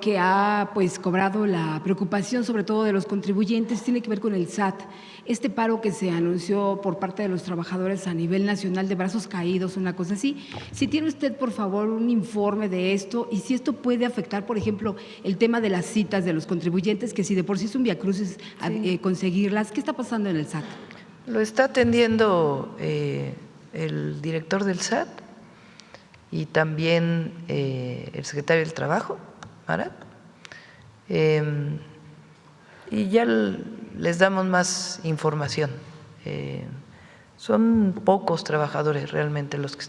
que ha pues cobrado la preocupación sobre todo de los contribuyentes tiene que ver con el SAT. Este paro que se anunció por parte de los trabajadores a nivel nacional de brazos caídos, una cosa así. Si tiene usted, por favor, un informe de esto y si esto puede afectar, por ejemplo, el tema de las citas de los contribuyentes, que si de por sí es un viacrucis conseguirlas, ¿qué está pasando en el SAT? Lo está atendiendo el director del SAT y también el secretario del Trabajo, Marat, y ya les damos más información. Son pocos trabajadores realmente los que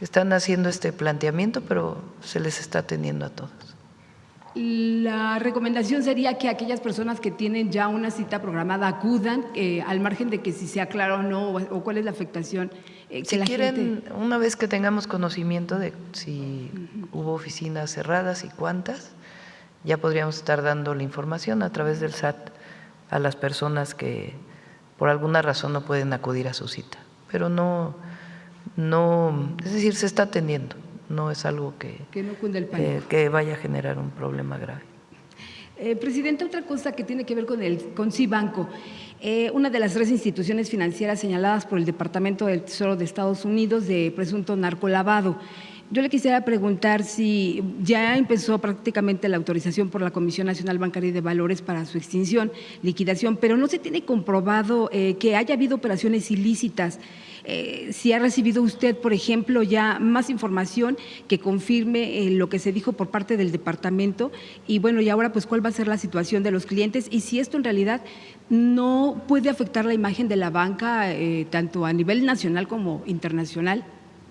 están haciendo este planteamiento, pero se les está atendiendo a todos. La recomendación sería que aquellas personas que tienen ya una cita programada acudan, al margen de que si se aclara o no, o cuál es la afectación. Si quieren, una vez que tengamos conocimiento de si hubo oficinas cerradas y cuántas, ya podríamos estar dando la información a través del SAT a las personas que por alguna razón no pueden acudir a su cita. Pero no, es decir, se está atendiendo. No es algo que no cunde el pánico, que vaya a generar un problema grave. Presidente, otra cosa que tiene que ver con Cibanco, una de las 3 instituciones financieras señaladas por el Departamento del Tesoro de Estados Unidos de presunto narcolavado. Yo le quisiera preguntar si ya empezó prácticamente la autorización por la Comisión Nacional Bancaria y de Valores para su extinción, liquidación, pero no se tiene comprobado que haya habido operaciones ilícitas. Si ha recibido usted, por ejemplo, ya más información que confirme lo que se dijo por parte del departamento y bueno, y ahora pues cuál va a ser la situación de los clientes y si esto en realidad no puede afectar la imagen de la banca tanto a nivel nacional como internacional.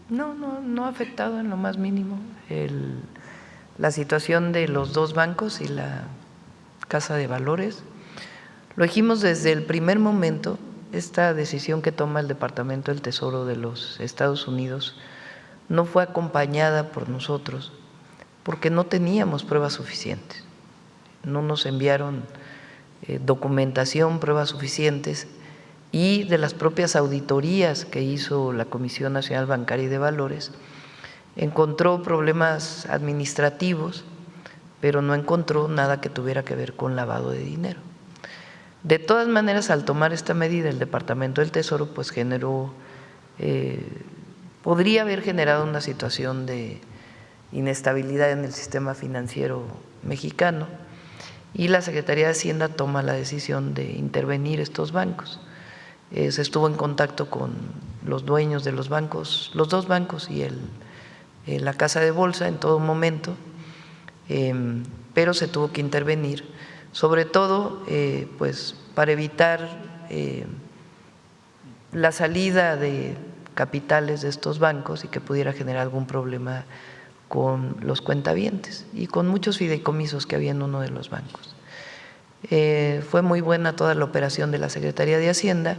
No ha afectado en lo más mínimo la situación de los 2 bancos y la Casa de Valores. Lo dijimos desde el primer momento, esta decisión que toma el Departamento del Tesoro de los Estados Unidos no fue acompañada por nosotros porque no teníamos pruebas suficientes, no nos enviaron documentación, pruebas suficientes y de las propias auditorías que hizo la Comisión Nacional Bancaria y de Valores, encontró problemas administrativos, pero no encontró nada que tuviera que ver con lavado de dinero. De todas maneras, al tomar esta medida, el Departamento del Tesoro pues podría haber generado una situación de inestabilidad en el sistema financiero mexicano y la Secretaría de Hacienda toma la decisión de intervenir estos bancos. Se estuvo en contacto con los dueños de los bancos, los 2 bancos y la casa de bolsa en todo momento, pero se tuvo que intervenir, sobre todo pues para evitar la salida de capitales de estos bancos y que pudiera generar algún problema con los cuentavientes y con muchos fideicomisos que había en uno de los bancos. Fue muy buena toda la operación de la Secretaría de Hacienda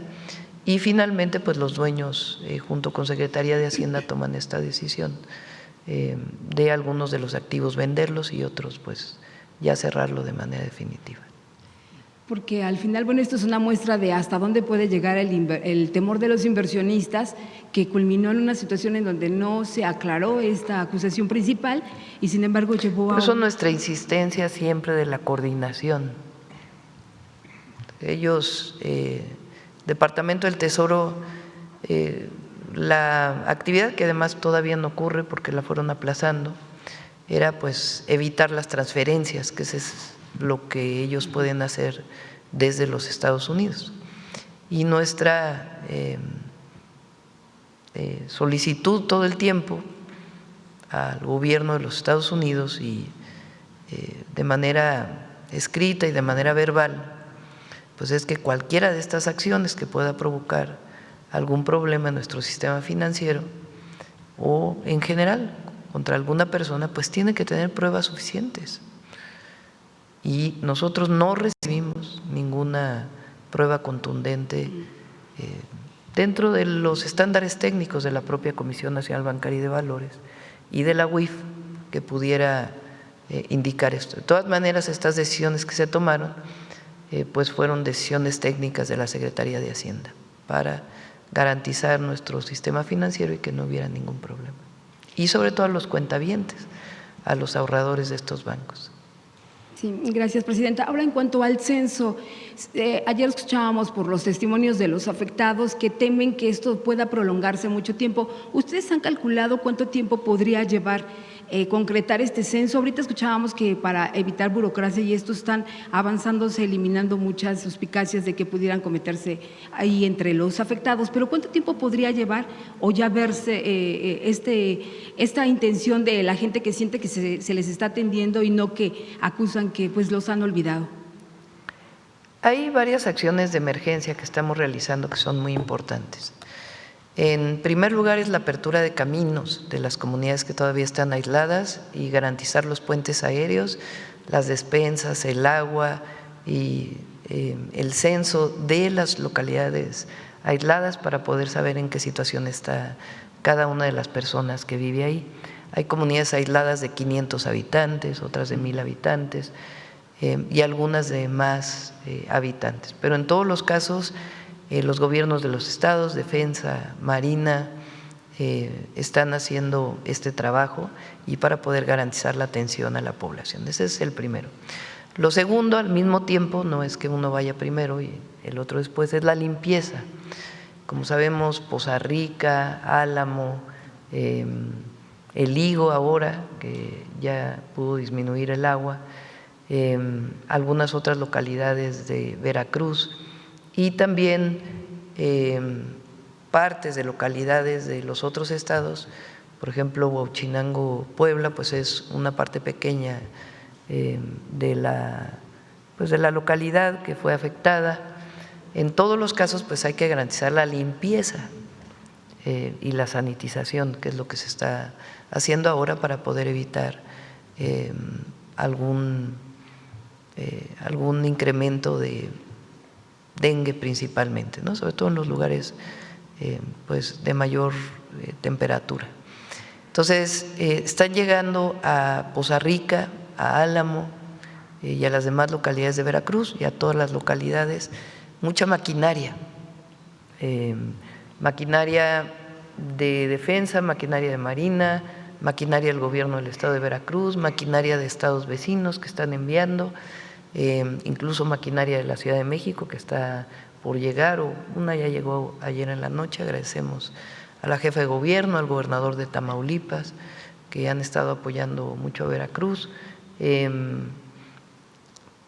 y finalmente pues los dueños junto con Secretaría de Hacienda toman esta decisión de algunos de los activos venderlos y otros pues ya cerrarlo de manera definitiva. Porque al final, bueno, esto es una muestra de hasta dónde puede llegar el temor de los inversionistas, que culminó en una situación en donde no se aclaró esta acusación principal y sin embargo llevó a… Por eso nuestra insistencia siempre de la coordinación. Ellos, Departamento del Tesoro, la actividad que además todavía no ocurre porque la fueron aplazando, era pues evitar las transferencias, que es lo que ellos pueden hacer desde los Estados Unidos. Y nuestra solicitud todo el tiempo al gobierno de los Estados Unidos y de manera escrita y de manera verbal, pues es que cualquiera de estas acciones que pueda provocar algún problema en nuestro sistema financiero o en general contra alguna persona, pues tiene que tener pruebas suficientes. Y nosotros no recibimos ninguna prueba contundente dentro de los estándares técnicos de la propia Comisión Nacional Bancaria y de Valores y de la UIF que pudiera indicar esto. De todas maneras, estas decisiones que se tomaron pues fueron decisiones técnicas de la Secretaría de Hacienda para garantizar nuestro sistema financiero y que no hubiera ningún problema. Y sobre todo a los cuentavientes, a los ahorradores de estos bancos. Sí, gracias, presidenta. Ahora, en cuanto al censo, ayer escuchábamos por los testimonios de los afectados que temen que esto pueda prolongarse mucho tiempo. ¿Ustedes han calculado cuánto tiempo podría llevar concretar este censo? Ahorita escuchábamos que para evitar burocracia y esto están avanzándose, eliminando muchas suspicacias de que pudieran cometerse ahí entre los afectados, pero ¿cuánto tiempo podría llevar o ya verse esta intención de la gente que siente que se les está atendiendo y no que acusan que pues los han olvidado? Hay varias acciones de emergencia que estamos realizando que son muy importantes. En primer lugar es la apertura de caminos de las comunidades que todavía están aisladas y garantizar los puentes aéreos, las despensas, el agua y el censo de las localidades aisladas para poder saber en qué situación está cada una de las personas que vive ahí. Hay comunidades aisladas de 500 habitantes, otras de 1000 habitantes y algunas de más habitantes. Pero en todos los casos, los gobiernos de los estados, Defensa, Marina, están haciendo este trabajo y para poder garantizar la atención a la población. Ese es el primero. Lo segundo, al mismo tiempo, no es que uno vaya primero y el otro después, es la limpieza. Como sabemos, Poza Rica, Álamo, El Higo ahora, que ya pudo disminuir el agua, algunas otras localidades de Veracruz y también partes de localidades de los otros estados, por ejemplo, Huauchinango, Puebla, pues es una parte pequeña de la localidad que fue afectada. En todos los casos, pues hay que garantizar la limpieza y la sanitización, que es lo que se está haciendo ahora para poder evitar algún incremento de dengue principalmente, ¿no? Sobre todo en los lugares pues de mayor temperatura. Entonces, están llegando a Poza Rica, a Álamo y a las demás localidades de Veracruz y a todas las localidades mucha maquinaria, maquinaria de defensa, maquinaria de marina, maquinaria del gobierno del estado de Veracruz, maquinaria de estados vecinos que están enviando, incluso maquinaria de la Ciudad de México que está por llegar, o una ya llegó ayer en la noche. Agradecemos a la jefa de gobierno, al gobernador de Tamaulipas, que han estado apoyando mucho a Veracruz,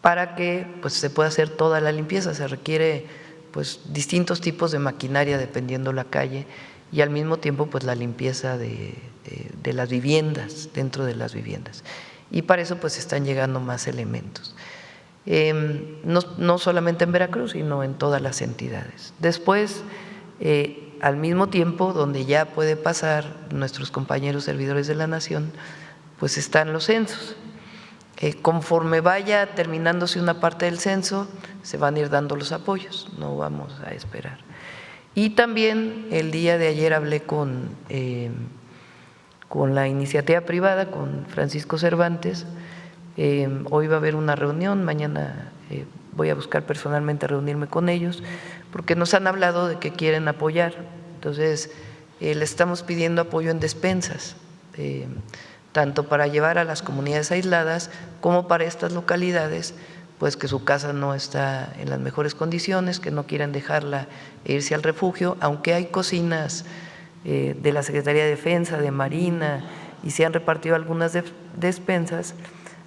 para que pues se pueda hacer toda la limpieza. Se requiere pues distintos tipos de maquinaria dependiendo la calle y al mismo tiempo pues la limpieza de las viviendas, dentro de las viviendas. Y para eso pues están llegando más elementos. No solamente en Veracruz, sino en todas las entidades. Después, al mismo tiempo, donde ya puede pasar nuestros compañeros servidores de la Nación, pues están los censos. Conforme vaya terminándose una parte del censo, se van a ir dando los apoyos, no vamos a esperar. Y también el día de ayer hablé con la iniciativa privada, con Francisco Cervantes. Hoy va a haber una reunión, mañana voy a buscar personalmente reunirme con ellos, porque nos han hablado de que quieren apoyar. Entonces, le estamos pidiendo apoyo en despensas, tanto para llevar a las comunidades aisladas como para estas localidades, pues que su casa no está en las mejores condiciones, que no quieran dejarla e irse al refugio, aunque hay cocinas de la Secretaría de Defensa, de Marina, y se han repartido algunas despensas,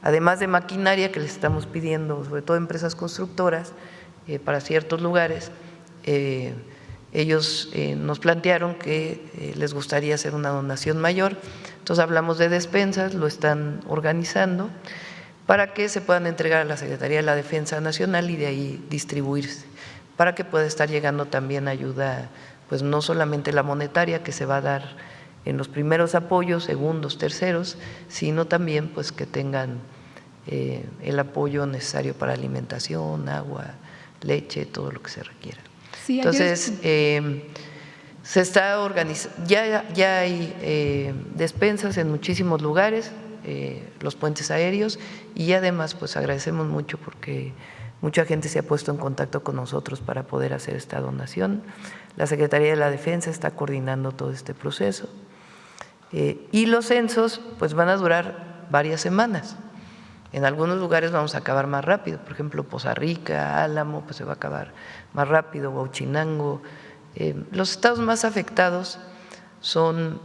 además de maquinaria que les estamos pidiendo, sobre todo empresas constructoras, para ciertos lugares. Ellos nos plantearon que les gustaría hacer una donación mayor, entonces hablamos de despensas, lo están organizando para que se puedan entregar a la Secretaría de la Defensa Nacional y de ahí distribuirse, para que pueda estar llegando también ayuda, pues no solamente la monetaria que se va a dar en los primeros apoyos, segundos, terceros, sino también pues que tengan el apoyo necesario para alimentación, agua, leche, todo lo que se requiera. Sí, entonces, se está organizando, ya hay despensas en muchísimos lugares, los puentes aéreos, y además pues agradecemos mucho porque mucha gente se ha puesto en contacto con nosotros para poder hacer esta donación. La Secretaría de la Defensa está coordinando todo este proceso y los censos pues van a durar varias semanas. En algunos lugares vamos a acabar más rápido, por ejemplo, Poza Rica, Álamo, pues se va a acabar más rápido, Huauchinango. Los estados más afectados son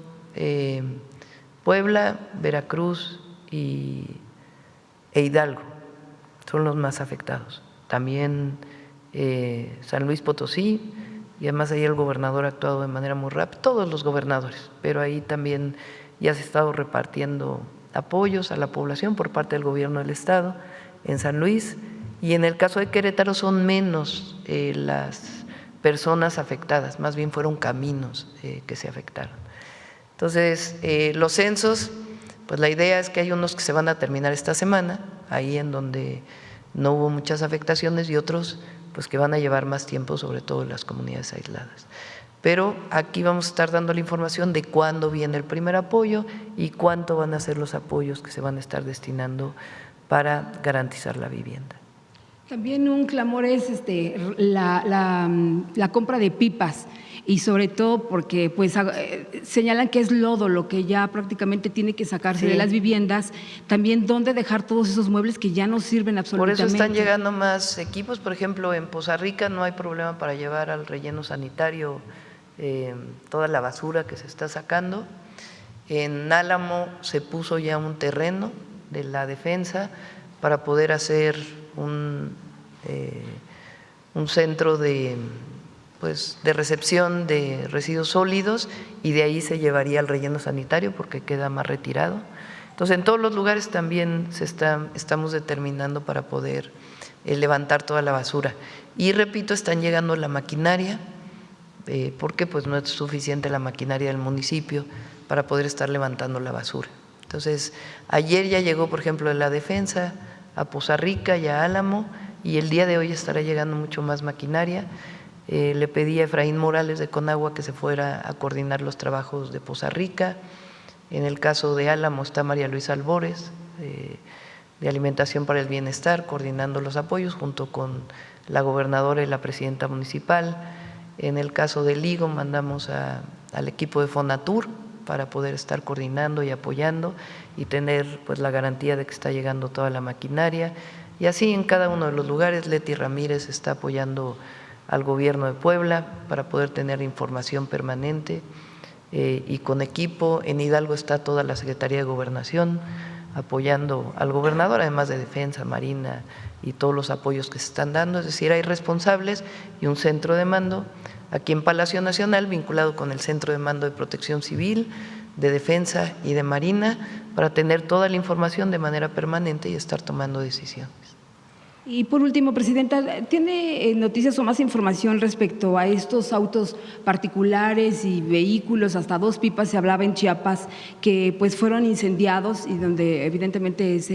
Puebla, Veracruz e Hidalgo, son los más afectados. También San Luis Potosí, y además ahí el gobernador ha actuado de manera muy rápida, todos los gobernadores, pero ahí también ya se ha estado repartiendo apoyos a la población por parte del gobierno del estado en San Luis, y en el caso de Querétaro son menos las personas afectadas, más bien fueron caminos que se afectaron. Entonces, los censos, pues la idea es que hay unos que se van a terminar esta semana, ahí en donde no hubo muchas afectaciones, y otros pues que van a llevar más tiempo, sobre todo en las comunidades aisladas. Pero aquí vamos a estar dando la información de cuándo viene el primer apoyo y cuánto van a ser los apoyos que se van a estar destinando para garantizar la vivienda. También un clamor es la compra de pipas, y sobre todo porque pues señalan que es lodo lo que ya prácticamente tiene que sacarse de las viviendas. También dónde dejar todos esos muebles que ya no sirven absolutamente. Por eso están llegando más equipos. Por ejemplo, en Poza Rica no hay problema para llevar al relleno sanitario toda la basura que se está sacando. En Álamo se puso ya un terreno de la defensa para poder hacer un centro de recepción de residuos sólidos, y de ahí se llevaría al relleno sanitario porque queda más retirado. Entonces, en todos los lugares también estamos determinando para poder levantar toda la basura. Y repito, están llegando la maquinaria, porque pues no es suficiente la maquinaria del municipio para poder estar levantando la basura. Entonces, ayer ya llegó, por ejemplo, de la defensa a Poza Rica y a Álamo, y el día de hoy estará llegando mucho más maquinaria. Le pedí a Efraín Morales de Conagua que se fuera a coordinar los trabajos de Poza Rica. En el caso de Álamo está María Luisa Albores, de Alimentación para el Bienestar, coordinando los apoyos junto con la gobernadora y la presidenta municipal. En el caso de Ligo mandamos al equipo de Fonatur para poder estar coordinando y apoyando y tener pues la garantía de que está llegando toda la maquinaria. Y así en cada uno de los lugares. Leti Ramírez está apoyando al gobierno de Puebla para poder tener información permanente y con equipo. En Hidalgo está toda la Secretaría de Gobernación apoyando al gobernador, además de Defensa, Marina y todos los apoyos que se están dando. Es decir, hay responsables y un centro de mando aquí en Palacio Nacional vinculado con el Centro de Mando de Protección Civil, de Defensa y de Marina, para tener toda la información de manera permanente y estar tomando decisiones. Y por último, Presidenta, ¿tiene noticias o más información respecto a estos autos particulares y vehículos? Hasta 2 pipas se hablaba en Chiapas que pues fueron incendiados, y donde evidentemente es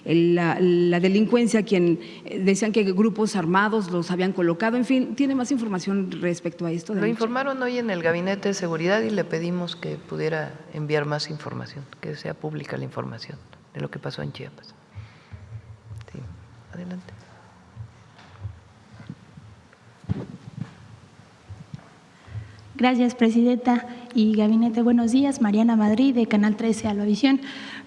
la delincuencia quien decían que grupos armados los habían colocado. En fin, ¿tiene más información respecto a esto? Lo informaron hoy en el Gabinete de Seguridad y le pedimos que pudiera enviar más información, que sea pública la información de lo que pasó en Chiapas. Sí, adelante. Gracias, Presidenta y Gabinete. Buenos días. Mariana Madrid, de Canal 13 Alvavisión.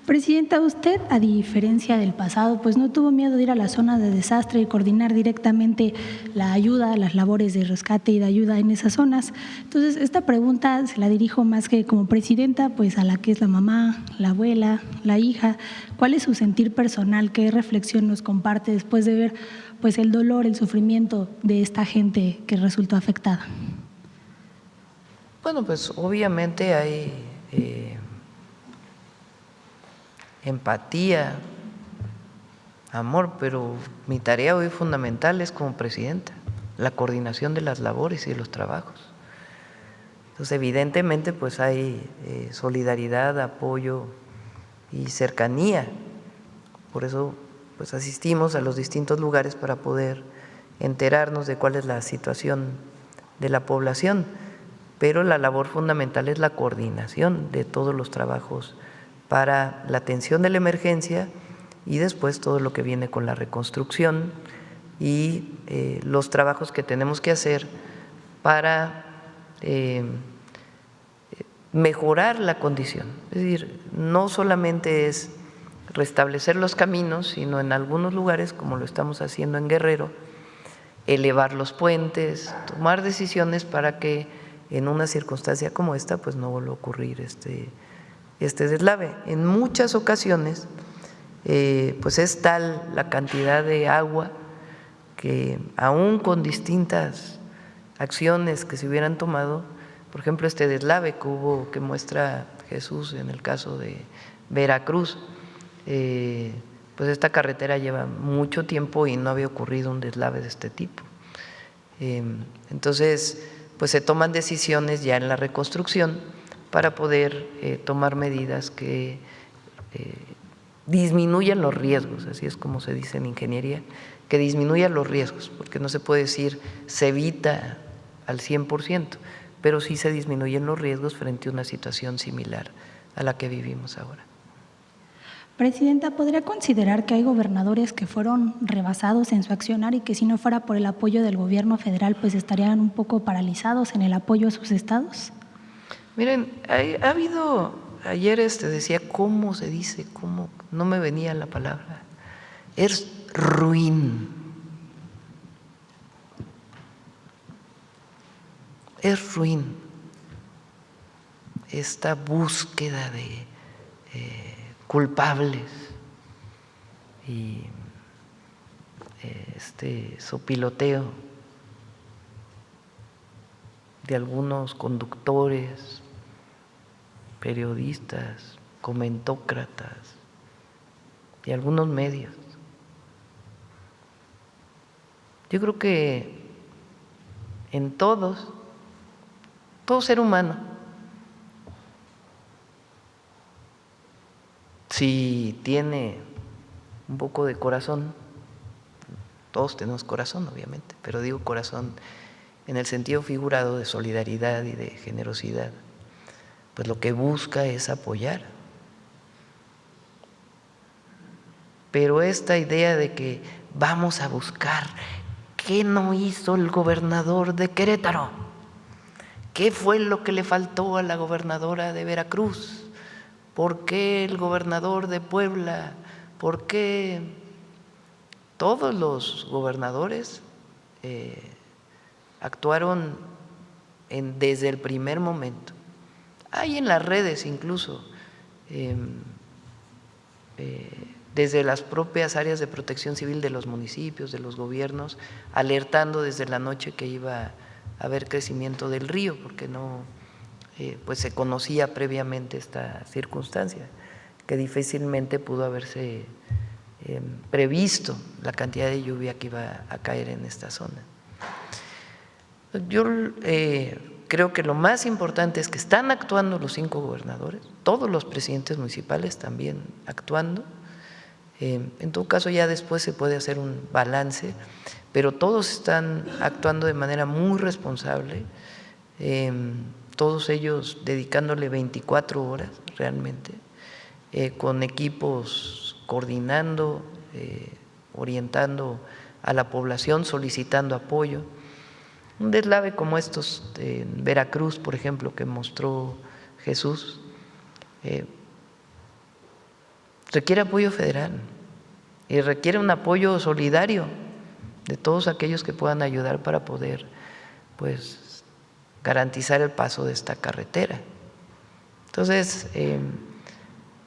Presidenta, usted, a diferencia del pasado, pues no tuvo miedo de ir a la zona de desastre y coordinar directamente la ayuda, las labores de rescate y de ayuda en esas zonas. Entonces, esta pregunta se la dirijo más que como presidenta, pues a la que es la mamá, la abuela, la hija. ¿Cuál es su sentir personal? ¿Qué reflexión nos comparte después de ver pues el dolor, el sufrimiento de esta gente que resultó afectada? Bueno, pues obviamente hay empatía, amor, pero mi tarea hoy fundamental es como presidenta, la coordinación de las labores y de los trabajos. Entonces, evidentemente, pues hay solidaridad, apoyo y cercanía. Por eso, pues asistimos a los distintos lugares para poder enterarnos de cuál es la situación de la población. Pero la labor fundamental es la coordinación de todos los trabajos para la atención de la emergencia y después todo lo que viene con la reconstrucción y los trabajos que tenemos que hacer para mejorar la condición. Es decir, no solamente es restablecer los caminos, sino en algunos lugares, como lo estamos haciendo en Guerrero, elevar los puentes, tomar decisiones para que en una circunstancia como esta pues no vuelva a ocurrir este deslave. En muchas ocasiones pues es tal la cantidad de agua que aún con distintas acciones que se hubieran tomado, por ejemplo este deslave que muestra Jesús en el caso de Veracruz, pues esta carretera lleva mucho tiempo y no había ocurrido un deslave de este tipo. Entonces, pues se toman decisiones ya en la reconstrucción para poder tomar medidas que disminuyan los riesgos, así es como se dice en ingeniería, que disminuyan los riesgos, porque no se puede decir se evita al 100%, pero sí se disminuyen los riesgos frente a una situación similar a la que vivimos ahora. Presidenta, ¿podría considerar que hay gobernadores que fueron rebasados en su accionar y que si no fuera por el apoyo del gobierno federal, pues estarían un poco paralizados en el apoyo a sus estados? Miren, ha habido, ayer decía, ¿cómo se dice? ¿Cómo? No me venía la palabra. Es ruin. Es ruin esta búsqueda de culpables y este sopiloteo de algunos conductores, periodistas, comentócratas y algunos medios. Yo creo que en todo ser humano, si tiene un poco de corazón, todos tenemos corazón obviamente, pero digo corazón en el sentido figurado de solidaridad y de generosidad, pues lo que busca es apoyar. Pero esta idea de que vamos a buscar qué no hizo el gobernador de Querétaro, qué fue lo que le faltó a la gobernadora de Veracruz, ¿por qué el gobernador de Puebla? ¿Por qué todos los gobernadores actuaron desde el primer momento? Hay en las redes incluso, desde las propias áreas de protección civil de los municipios, de los gobiernos, alertando desde la noche que iba a haber crecimiento del río, porque no pues se conocía previamente esta circunstancia, que difícilmente pudo haberse previsto la cantidad de lluvia que iba a caer en esta zona. Yo creo que lo más importante es que están actuando los 5 gobernadores, todos los presidentes municipales también actuando. En todo caso ya después se puede hacer un balance, pero todos están actuando de manera muy responsable, todos ellos dedicándole 24 horas realmente, con equipos coordinando, orientando a la población, solicitando apoyo. Un deslave como estos en Veracruz, por ejemplo, que mostró Jesús, requiere apoyo federal y requiere un apoyo solidario de todos aquellos que puedan ayudar para poder pues garantizar el paso de esta carretera. Entonces,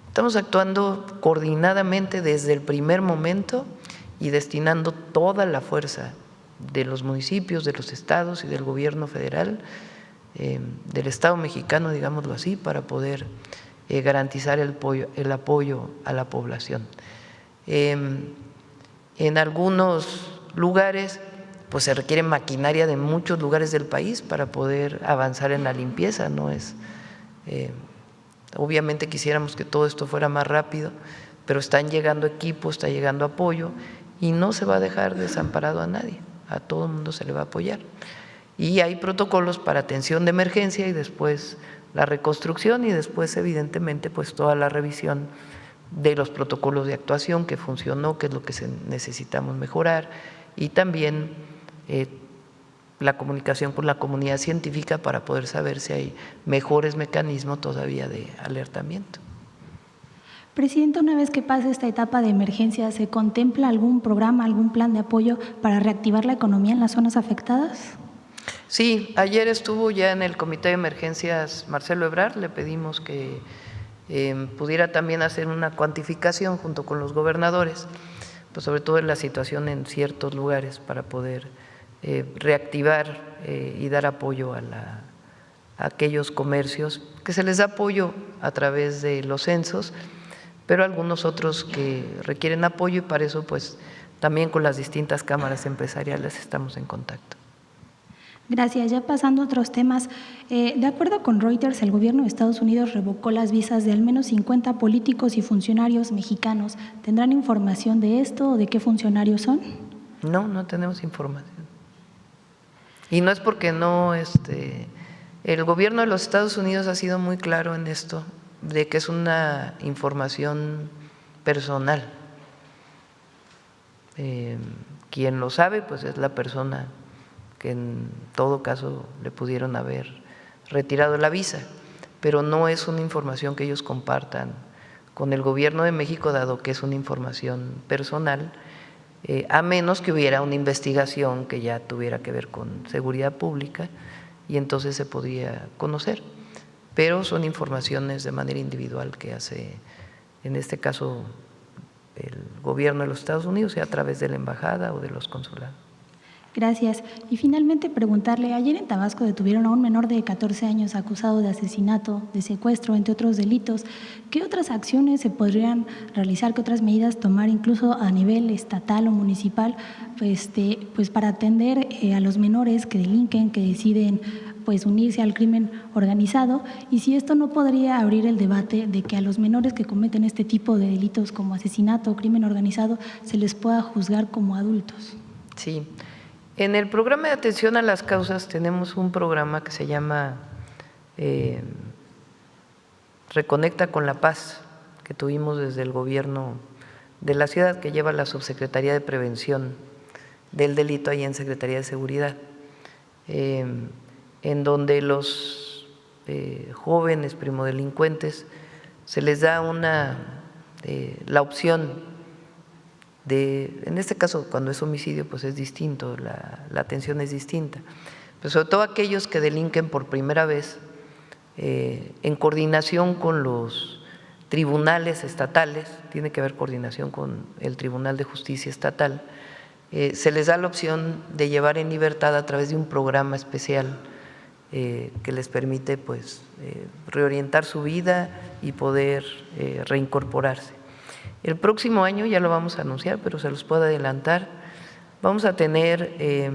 estamos actuando coordinadamente desde el primer momento y destinando toda la fuerza de los municipios, de los estados y del gobierno federal, del Estado mexicano, digámoslo así, para poder garantizar el apoyo a la población. En algunos lugares pues se requiere maquinaria de muchos lugares del país para poder avanzar en la limpieza, no es obviamente quisiéramos que todo esto fuera más rápido, pero están llegando equipos, está llegando apoyo y no se va a dejar desamparado a nadie, a todo el mundo se le va a apoyar. Y hay protocolos para atención de emergencia y después la reconstrucción y después evidentemente pues toda la revisión de los protocolos de actuación, que funcionó, qué es lo que necesitamos mejorar, y también la comunicación con la comunidad científica para poder saber si hay mejores mecanismos todavía de alertamiento. Presidenta, una vez que pase esta etapa de emergencia, ¿se contempla algún programa, algún plan de apoyo para reactivar la economía en las zonas afectadas? Sí, ayer estuvo ya en el Comité de Emergencias Marcelo Ebrard, le pedimos que pudiera también hacer una cuantificación junto con los gobernadores, pues sobre todo en la situación en ciertos lugares para poder reactivar y dar apoyo a aquellos comercios que se les da apoyo a través de los censos, pero algunos otros que requieren apoyo y para eso pues también con las distintas cámaras empresariales estamos en contacto. Gracias. Ya pasando a otros temas, de acuerdo con Reuters, el gobierno de Estados Unidos revocó las visas de al menos 50 políticos y funcionarios mexicanos. ¿Tendrán información de esto o de qué funcionarios son? No, no tenemos información. Y no es porque no, el gobierno de los Estados Unidos ha sido muy claro en esto, de que es una información personal. Quien lo sabe, pues es la persona que en todo caso le pudieron haber retirado la visa, pero no es una información que ellos compartan con el gobierno de México, dado que es una información personal, a menos que hubiera una investigación que ya tuviera que ver con seguridad pública y entonces se podría conocer, pero son informaciones de manera individual que hace, en este caso, el gobierno de los Estados Unidos, sea a través de la embajada o de los consulados. Gracias. Y finalmente preguntarle, ayer en Tabasco detuvieron a un menor de 14 años acusado de asesinato, de secuestro, entre otros delitos. ¿Qué otras acciones se podrían realizar, qué otras medidas tomar incluso a nivel estatal o municipal pues para atender a los menores que delinquen, que deciden pues unirse al crimen organizado? Y si esto no podría abrir el debate de que a los menores que cometen este tipo de delitos como asesinato o crimen organizado se les pueda juzgar como adultos. Sí. En el programa de atención a las causas tenemos un programa que se llama Reconecta con la Paz, que tuvimos desde el gobierno de la ciudad, que lleva la Subsecretaría de Prevención del Delito ahí en Secretaría de Seguridad, en donde los jóvenes primodelincuentes se les da la opción en este caso, cuando es homicidio, pues es distinto, la atención es distinta, pero sobre todo aquellos que delinquen por primera vez, en coordinación con los tribunales estatales, tiene que haber coordinación con el Tribunal de Justicia Estatal, se les da la opción de llevar en libertad a través de un programa especial que les permite pues reorientar su vida y poder reincorporarse. El próximo año, ya lo vamos a anunciar, pero se los puedo adelantar, vamos a tener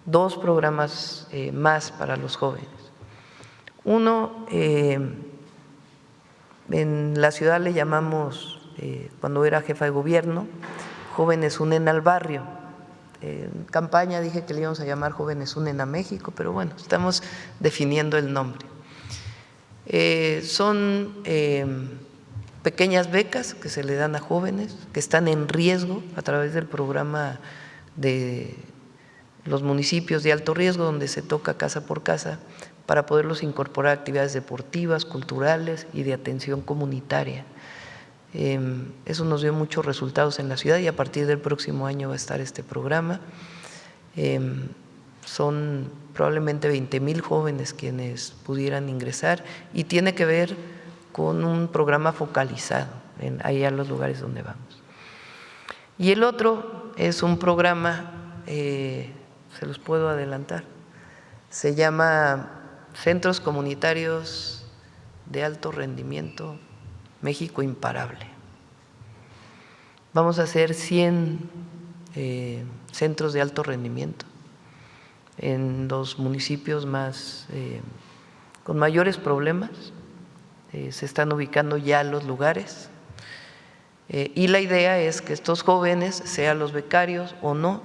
2 programas más para los jóvenes. Uno, en la ciudad le llamamos, cuando era jefa de gobierno, Jóvenes Unen al Barrio. En campaña dije que le íbamos a llamar Jóvenes Unen a México, pero bueno, estamos definiendo el nombre. Son pequeñas becas que se le dan a jóvenes que están en riesgo a través del programa de los municipios de alto riesgo, donde se toca casa por casa para poderlos incorporar a actividades deportivas, culturales y de atención comunitaria. Eso nos dio muchos resultados en la ciudad y a partir del próximo año va a estar este programa. Son probablemente 20,000 jóvenes quienes pudieran ingresar y tiene que ver con un programa focalizado allá en los lugares donde vamos. Y el otro es un programa, se los puedo adelantar, se llama Centros Comunitarios de Alto Rendimiento México Imparable. Vamos a hacer 100 centros de alto rendimiento en los municipios con mayores problemas. Se están ubicando ya los lugares y la idea es que estos jóvenes, sean los becarios o no,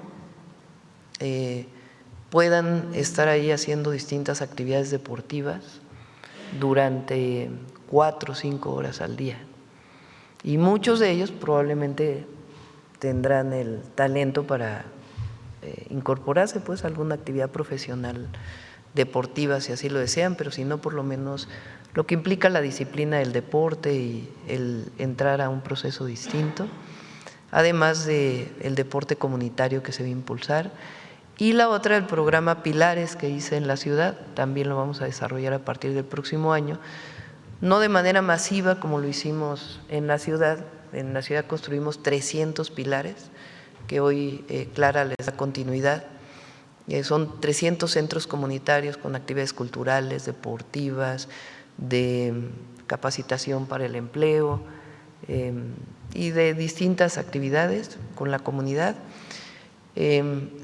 puedan estar ahí haciendo distintas actividades deportivas durante 4 o 5 horas al día. Y muchos de ellos probablemente tendrán el talento para incorporarse pues a alguna actividad profesional deportivas si así lo desean, pero si no, por lo menos lo que implica la disciplina del deporte y el entrar a un proceso distinto, además del deporte comunitario que se va a impulsar. Y la otra, el programa Pilares que hice en la ciudad, también lo vamos a desarrollar a partir del próximo año, no de manera masiva como lo hicimos en la ciudad. En la ciudad construimos 300 pilares, que hoy Clara les da continuidad. Son 300 centros comunitarios con actividades culturales, deportivas, de capacitación para el empleo y de distintas actividades con la comunidad.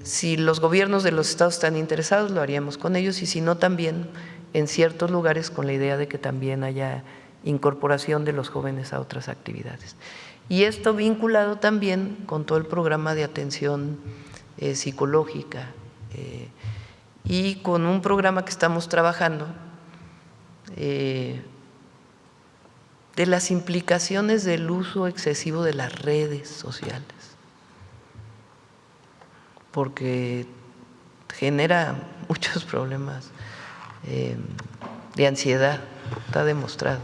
Si los gobiernos de los estados están interesados, lo haríamos con ellos, y si no, también en ciertos lugares con la idea de que también haya incorporación de los jóvenes a otras actividades. Y esto vinculado también con todo el programa de atención psicológica y con un programa que estamos trabajando de las implicaciones del uso excesivo de las redes sociales, porque genera muchos problemas de ansiedad, está demostrado.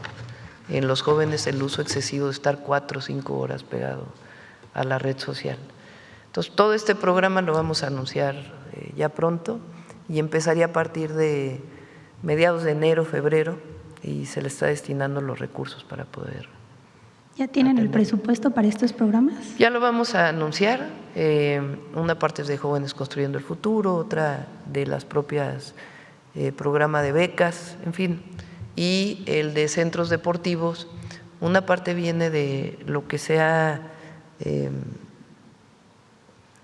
En los jóvenes el uso excesivo de estar 4 o 5 horas pegado a la red social. Entonces, todo este programa lo vamos a anunciar ya pronto y empezaría a partir de mediados de enero, febrero, y se le está destinando los recursos para poder. ¿Ya tienen el presupuesto para estos programas? Ya lo vamos a anunciar. Una parte es de Jóvenes Construyendo el Futuro, otra de las propias programa de becas, en fin, y el de centros deportivos. Una parte viene de lo que se ha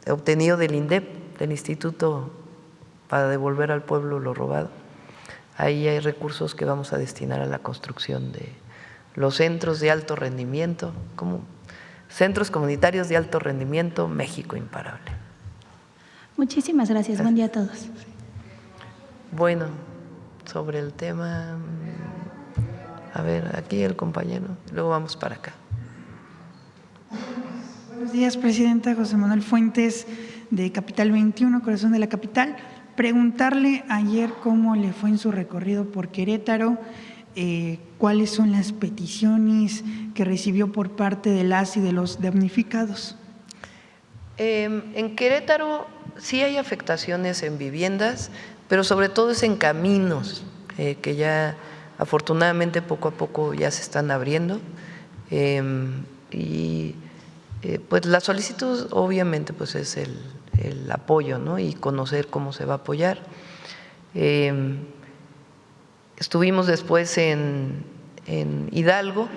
obtenido del INDEP, del Instituto para Devolver al Pueblo lo Robado. Ahí hay recursos que vamos a destinar a la construcción de los centros de alto rendimiento, como centros comunitarios de alto rendimiento, México imparable. Muchísimas gracias. Buen día a todos. Bueno, sobre el tema, a ver, aquí el compañero, luego vamos para acá. Buenos días, presidenta. José Manuel Fuentes, de Capital 21, Corazón de la Capital. Preguntarle ayer cómo le fue en su recorrido por Querétaro, cuáles son las peticiones que recibió por parte de las y de los damnificados. En Querétaro sí hay afectaciones en viviendas, pero sobre todo es en caminos, que ya afortunadamente poco a poco ya se están abriendo. Pues la solicitud obviamente pues es el apoyo, ¿no? Y conocer cómo se va a apoyar. Estuvimos después en Hidalgo,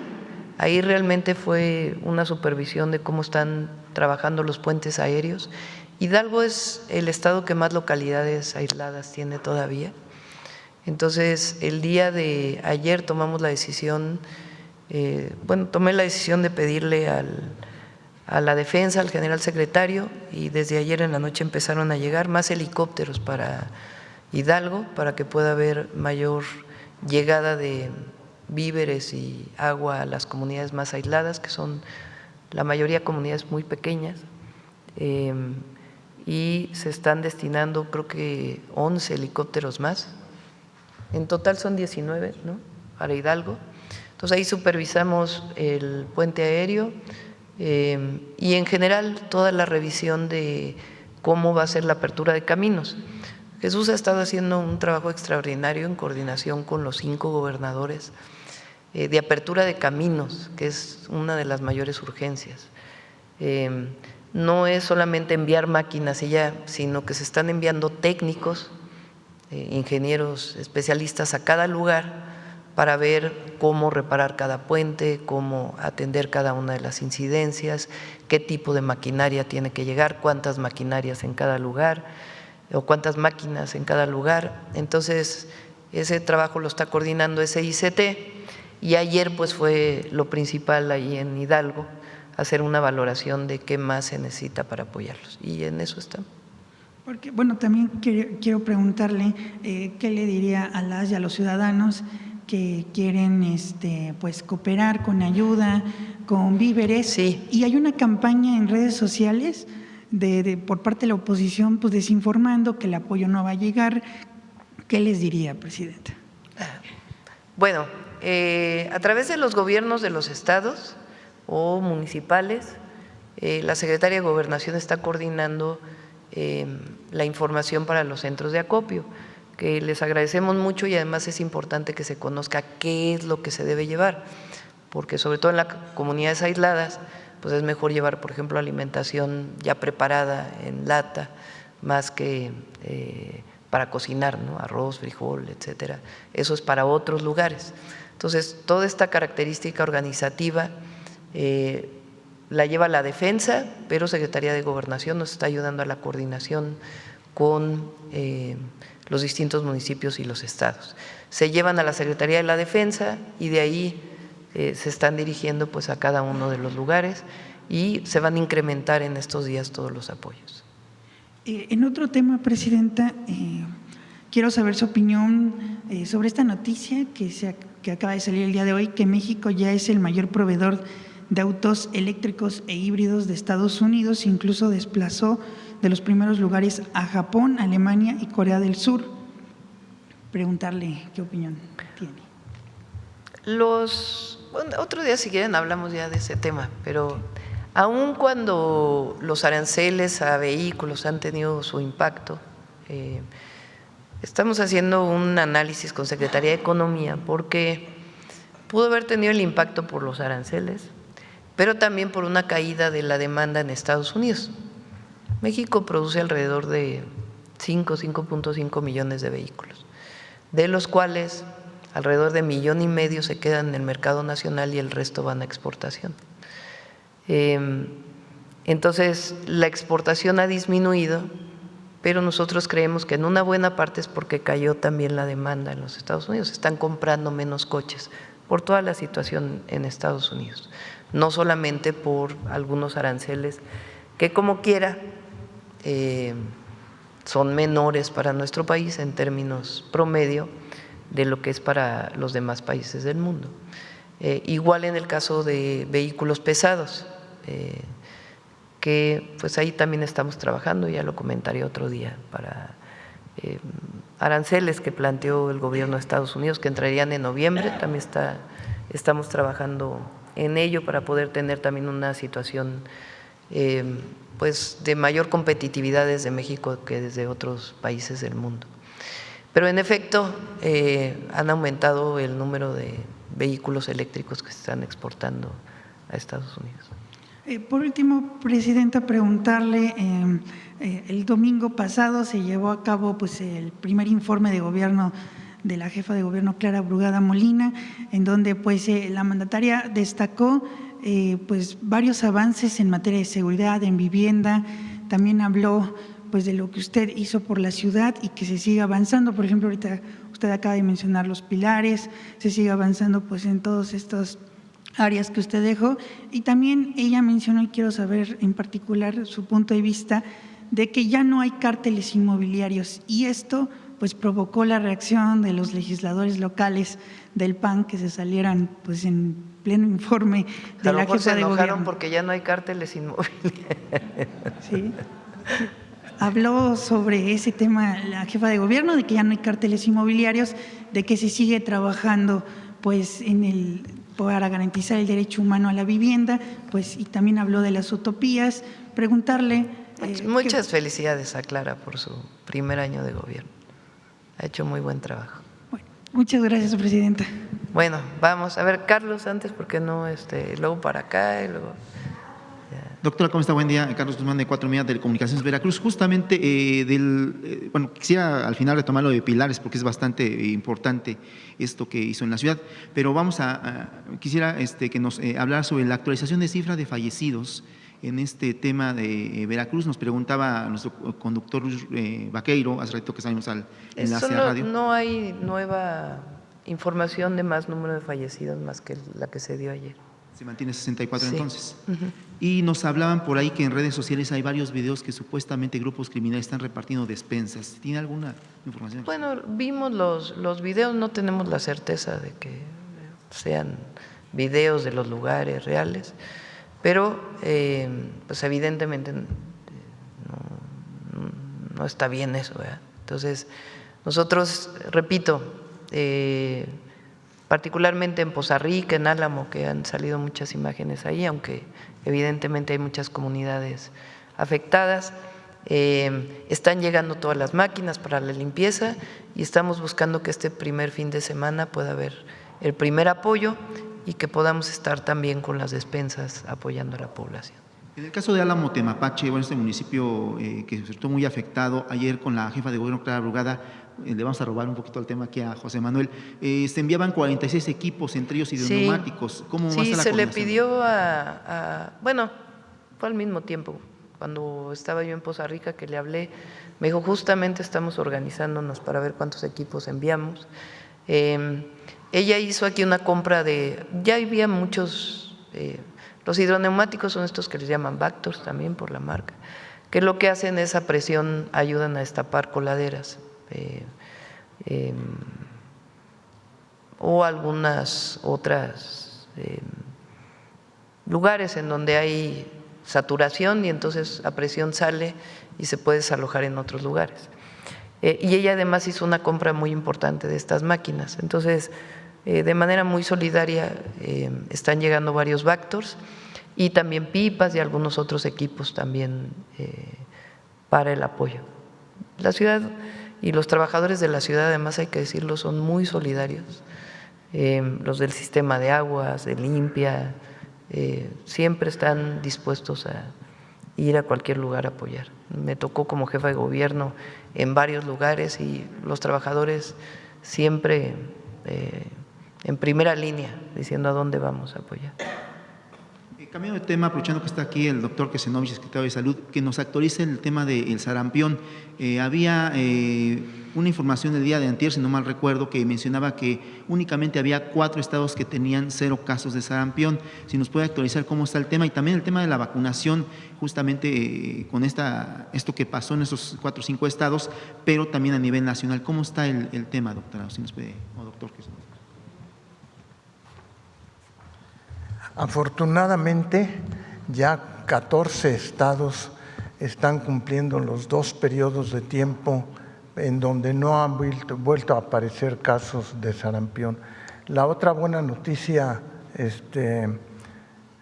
ahí realmente fue una supervisión de cómo están trabajando los puentes aéreos. Hidalgo es el estado que más localidades aisladas tiene todavía. Entonces, el día de ayer tomamos la decisión, tomé la decisión de pedirle a la defensa, al general secretario, y desde ayer en la noche empezaron a llegar más helicópteros para Hidalgo, para que pueda haber mayor llegada de víveres y agua a las comunidades más aisladas, que son la mayoría comunidades muy pequeñas, y se están destinando creo que 11 helicópteros más. En total son 19, ¿no?, para Hidalgo. Entonces ahí supervisamos el puente aéreo y en general toda la revisión de cómo va a ser la apertura de caminos. Jesús ha estado haciendo un trabajo extraordinario en coordinación con los 5 gobernadores de apertura de caminos, que es una de las mayores urgencias. No es solamente enviar máquinas y ya, sino que se están enviando técnicos, ingenieros especialistas a cada lugar para ver cómo reparar cada puente, cómo atender cada una de las incidencias, qué tipo de maquinaria tiene que llegar, cuántas maquinarias en cada lugar o cuántas máquinas en cada lugar. Entonces, ese trabajo lo está coordinando SICT y ayer pues fue lo principal ahí en Hidalgo, hacer una valoración de qué más se necesita para apoyarlos, y en eso estamos. Porque, bueno, también quiero preguntarle qué le diría a las y a los ciudadanos que quieren pues cooperar con ayuda, con víveres. Sí. Y hay una campaña en redes sociales por parte de la oposición, pues desinformando que el apoyo no va a llegar, ¿qué les diría, presidenta? Bueno, a través de los gobiernos de los estados o municipales, la Secretaría de Gobernación está coordinando la información para los centros de acopio, que les agradecemos mucho y además es importante que se conozca qué es lo que se debe llevar, porque sobre todo en las comunidades aisladas, pues es mejor llevar, por ejemplo, alimentación ya preparada en lata, más que para cocinar, ¿no? Arroz, frijol, etcétera. Eso es para otros lugares. Entonces, toda esta característica organizativa la lleva la Defensa, pero Secretaría de Gobernación nos está ayudando a la coordinación con los distintos municipios y los estados. Se llevan a la Secretaría de la Defensa y de ahí se están dirigiendo pues a cada uno de los lugares y se van a incrementar en estos días todos los apoyos. En otro tema, presidenta, quiero saber su opinión sobre esta noticia que acaba de salir el día de hoy, que México ya es el mayor proveedor de autos eléctricos e híbridos de Estados Unidos, incluso desplazó de los primeros lugares a Japón, Alemania y Corea del Sur. Preguntarle qué opinión tiene. Bueno, otro día si quieren hablamos ya de ese tema, pero aun cuando los aranceles a vehículos han tenido su impacto, estamos haciendo un análisis con Secretaría de Economía porque pudo haber tenido el impacto por los aranceles, pero también por una caída de la demanda en Estados Unidos. México produce alrededor de 5.5 millones de vehículos, de los cuales alrededor de 1,5 millones se quedan en el mercado nacional y el resto van a exportación. Entonces, la exportación ha disminuido, pero nosotros creemos que en una buena parte es porque cayó también la demanda en los Estados Unidos. Están comprando menos coches por toda la situación en Estados Unidos, no solamente por algunos aranceles que como quiera son menores para nuestro país en términos promedio de lo que es para los demás países del mundo. Igual en el caso de vehículos pesados, que pues ahí también estamos trabajando, ya lo comentaré otro día, para aranceles que planteó el gobierno de Estados Unidos que entrarían en noviembre, también estamos trabajando en ello para poder tener también una situación pues de mayor competitividad desde México que desde otros países del mundo. Pero en efecto han aumentado el número de vehículos eléctricos que se están exportando a Estados Unidos. Por último, presidenta, preguntarle, el domingo pasado se llevó a cabo pues, el primer informe de gobierno de la jefa de gobierno Clara Brugada Molina, en donde pues, la mandataria destacó pues, varios avances en materia de seguridad, en vivienda, también habló pues, de lo que usted hizo por la ciudad y que se siga avanzando. Por ejemplo, ahorita usted acaba de mencionar los pilares, se sigue avanzando pues, en todos estos áreas que usted dejó, y también ella mencionó, y quiero saber en particular su punto de vista, de que ya no hay cárteles inmobiliarios, y esto pues provocó la reacción de los legisladores locales del PAN que se salieran pues en pleno informe de la jefa de gobierno. Se enojaron porque ya no hay cárteles inmobiliarios. Sí. Habló sobre ese tema la jefa de gobierno, de que ya no hay cárteles inmobiliarios, de que se sigue trabajando pues para garantizar el derecho humano a la vivienda, pues y también habló de las utopías. Preguntarle… Muchas felicidades a Clara por su primer año de gobierno. Ha hecho muy buen trabajo. Bueno, muchas gracias, presidenta. Bueno, vamos a ver, Carlos, antes, porque no, luego para acá y luego… Doctora, ¿cómo está? Buen día. Carlos Guzmán, de 4 Media Telecomunicaciones Veracruz. Justamente, bueno, quisiera al final retomar lo de Pilares porque es bastante importante esto que hizo en la ciudad, pero quisiera que nos hablara sobre la actualización de cifra de fallecidos en este tema de Veracruz. Nos preguntaba nuestro conductor Vaqueiro, hace rato que salimos al enlace a radio. No hay nueva información de más número de fallecidos más que la que se dio ayer. Se mantiene 64 sí. Entonces. Y nos hablaban por ahí que en redes sociales hay varios videos que supuestamente grupos criminales están repartiendo despensas. ¿Tiene alguna información? Bueno, vimos los videos, no tenemos la certeza de que sean videos de los lugares reales, pero pues evidentemente no está bien eso, ¿verdad? Entonces Nosotros, repito, particularmente en Poza Rica, en Álamo, que han salido muchas imágenes ahí, aunque evidentemente hay muchas comunidades afectadas, están llegando todas las máquinas para la limpieza y estamos buscando que este primer fin de semana pueda haber el primer apoyo y que podamos estar también con las despensas apoyando a la población. En el caso de Álamo Temapache, bueno, este municipio que resultó muy afectado, ayer con la jefa de gobierno, Clara Brugada, le vamos a robar un poquito el tema aquí a José Manuel, se enviaban 46 equipos, entre ellos hidroneumáticos. ¿Cómo va a ser la se le coordinación? pidió bueno, fue al mismo tiempo, cuando estaba yo en Poza Rica que le hablé, me dijo justamente estamos organizándonos para ver cuántos equipos enviamos. Ella hizo aquí una compra ya había muchos, los hidroneumáticos son estos que les llaman Vactors también por la marca, que lo que hacen es a presión ayudan a destapar coladeras o algunas otras lugares en donde hay saturación y entonces a presión sale y se puede desalojar en otros lugares. Y ella además hizo una compra muy importante de estas máquinas. Entonces, de manera muy solidaria están llegando varios Vactors y también pipas y algunos otros equipos también para el apoyo. La ciudad y los trabajadores de la ciudad, además hay que decirlo, son muy solidarios. Los del sistema de aguas, de limpia, siempre están dispuestos a ir a cualquier lugar a apoyar. Me tocó como jefa de gobierno en varios lugares y los trabajadores siempre en primera línea diciendo a dónde vamos a apoyar. Cambiando de tema, aprovechando que está aquí el doctor Kesenovich, secretario de Salud, que nos actualice el tema del sarampión. Había una información el día de antier, si no mal recuerdo, que mencionaba que únicamente había 4 estados que tenían 0 casos de sarampión. Si nos puede actualizar cómo está el tema y también el tema de la vacunación, justamente con esto que pasó en esos 4 o 5 estados, pero también a nivel nacional. ¿Cómo está el tema, doctora? Si nos puede, o doctor Kesenovich. Afortunadamente, ya 14 estados están cumpliendo los 2 periodos de tiempo en donde no han vuelto a aparecer casos de sarampión. La otra buena noticia,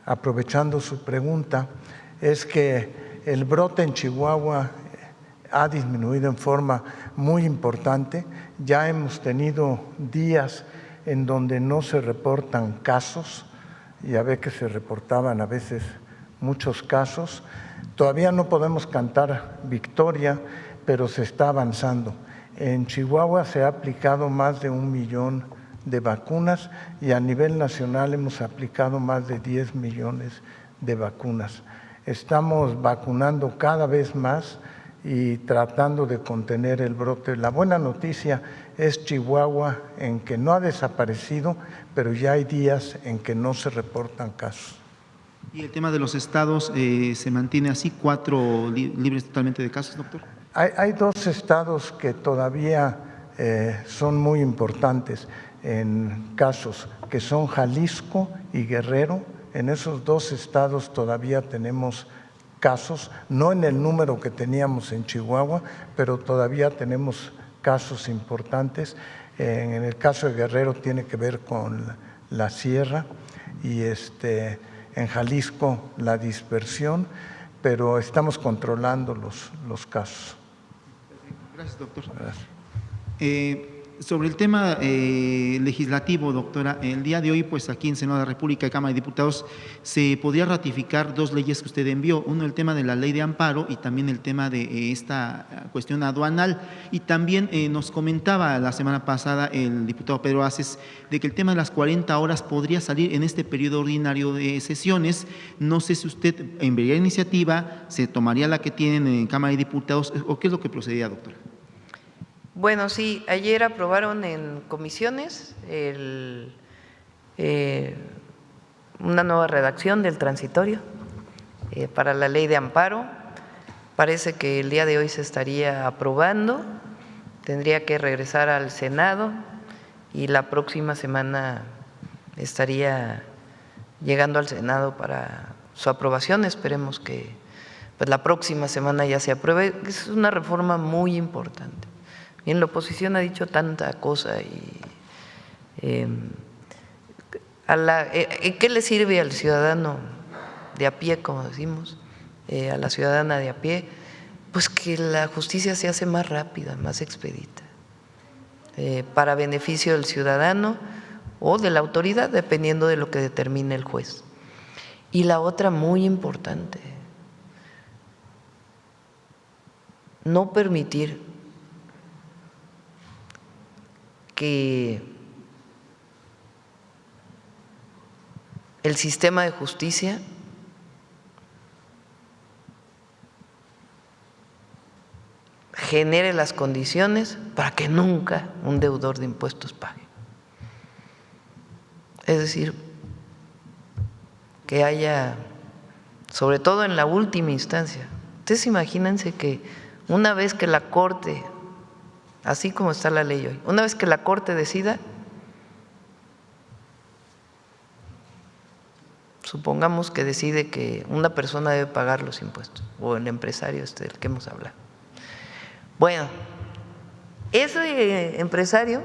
aprovechando su pregunta, es que el brote en Chihuahua ha disminuido en forma muy importante. Ya hemos tenido días en donde no se reportan casos. Ya ve que se reportaban a veces muchos casos. Todavía no podemos cantar victoria, pero se está avanzando. En Chihuahua se ha aplicado más de 1 millón de vacunas y a nivel nacional hemos aplicado más de 10 millones de vacunas. Estamos vacunando cada vez más y tratando de contener el brote. La buena noticia es Chihuahua, en que no ha desaparecido, pero ya hay días en que no se reportan casos. ¿Y el tema de los estados se mantiene así, 4 libres totalmente de casos, doctor? Hay 2 estados que todavía son muy importantes en casos, que son Jalisco y Guerrero. En esos 2 estados todavía tenemos casos, no en el número que teníamos en Chihuahua, pero todavía tenemos casos importantes. En el caso de Guerrero tiene que ver con la sierra y en Jalisco la dispersión, pero estamos controlando los casos. Gracias, doctor. Gracias. Sobre el tema legislativo, doctora, el día de hoy, pues aquí en Senado de la República y Cámara de Diputados, se podría ratificar 2 leyes que usted envió, uno el tema de la ley de amparo y también el tema de esta cuestión aduanal. Y también nos comentaba la semana pasada el diputado Pedro Aces de que el tema de las 40 horas podría salir en este periodo ordinario de sesiones. No sé si usted enviaría iniciativa, se tomaría la que tienen en Cámara de Diputados o qué es lo que procedería, doctora. Bueno, sí, ayer aprobaron en comisiones una nueva redacción del transitorio para la ley de amparo. Parece que el día de hoy se estaría aprobando, tendría que regresar al Senado y la próxima semana estaría llegando al Senado para su aprobación. Esperemos que pues, la próxima semana ya se apruebe. Es una reforma muy importante. y en la oposición ha dicho tanta cosa y ¿qué le sirve al ciudadano de a pie, como decimos, a la ciudadana de a pie? Pues que la justicia se hace más rápida, más expedita, para beneficio del ciudadano o de la autoridad, dependiendo de lo que determine el juez. Y la otra muy importante, no permitir que el sistema de justicia genere las condiciones para que nunca un deudor de impuestos pague. Es decir, que haya, sobre todo en la última instancia, ustedes imagínense que una vez que la Corte, así como está la ley hoy, una vez que la Corte decida, supongamos que decide que una persona debe pagar los impuestos, o el empresario del que hemos hablado. Bueno, ese empresario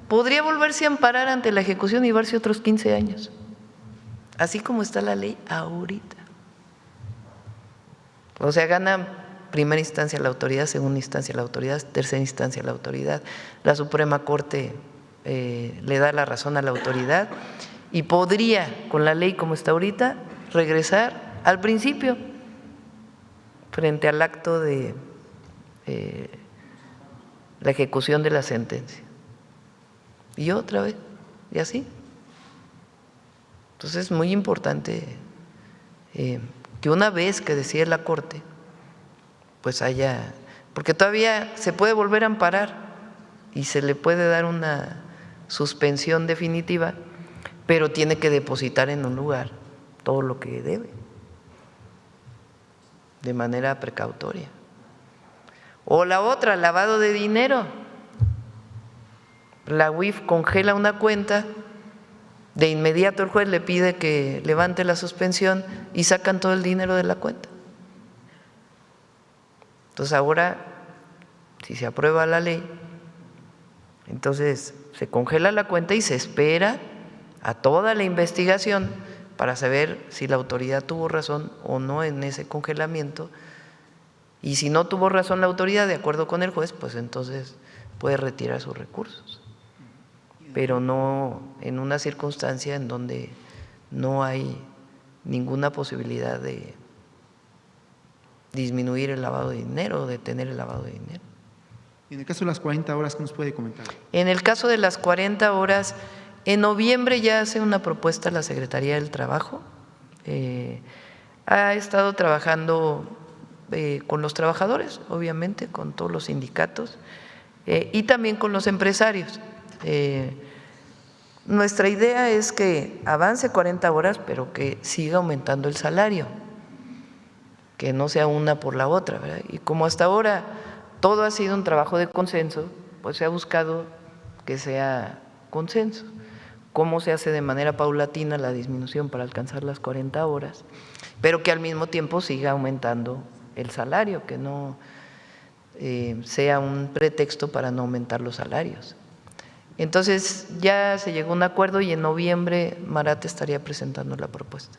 podría volverse a amparar ante la ejecución y llevarse otros 15 años, así como está la ley ahorita. O sea, gana primera instancia la autoridad, segunda instancia la autoridad, tercera instancia la autoridad. La Suprema Corte le da la razón a la autoridad y podría, con la ley como está ahorita, regresar al principio frente al acto de la ejecución de la sentencia. Y otra vez, y así. Entonces es muy importante que una vez que decide la Corte, pues haya, porque todavía se puede volver a amparar y se le puede dar una suspensión definitiva, pero tiene que depositar en un lugar todo lo que debe, de manera precautoria. O la otra, lavado de dinero. La UIF congela una cuenta, de inmediato el juez le pide que levante la suspensión y sacan todo el dinero de la cuenta. Entonces ahora, si se aprueba la ley, entonces se congela la cuenta y se espera a toda la investigación para saber si la autoridad tuvo razón o no en ese congelamiento. Y si no tuvo razón la autoridad, de acuerdo con el juez, pues entonces puede retirar sus recursos. Pero no en una circunstancia en donde no hay ninguna posibilidad de disminuir el lavado de dinero o detener el lavado de dinero. En el caso de las 40 horas, ¿qué nos puede comentar? En el caso de las 40 horas, en noviembre ya hace una propuesta la Secretaría del Trabajo. Ha estado trabajando con los trabajadores, obviamente, con todos los sindicatos y también con los empresarios. Nuestra idea es que avance 40 horas, pero que siga aumentando el salario, que no sea una por la otra, ¿verdad? Y como hasta ahora todo ha sido un trabajo de consenso, pues se ha buscado que sea consenso. Cómo se hace de manera paulatina la disminución para alcanzar las 40 horas, pero que al mismo tiempo siga aumentando el salario, que no sea un pretexto para no aumentar los salarios. Entonces ya se llegó a un acuerdo y en noviembre Marat estaría presentando la propuesta.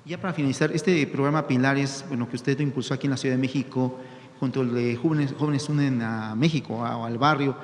Ya para finalizar, este programa Pilares, bueno, que usted lo impulsó aquí en la Ciudad de México, junto al de Jóvenes Unen a México o al barrio,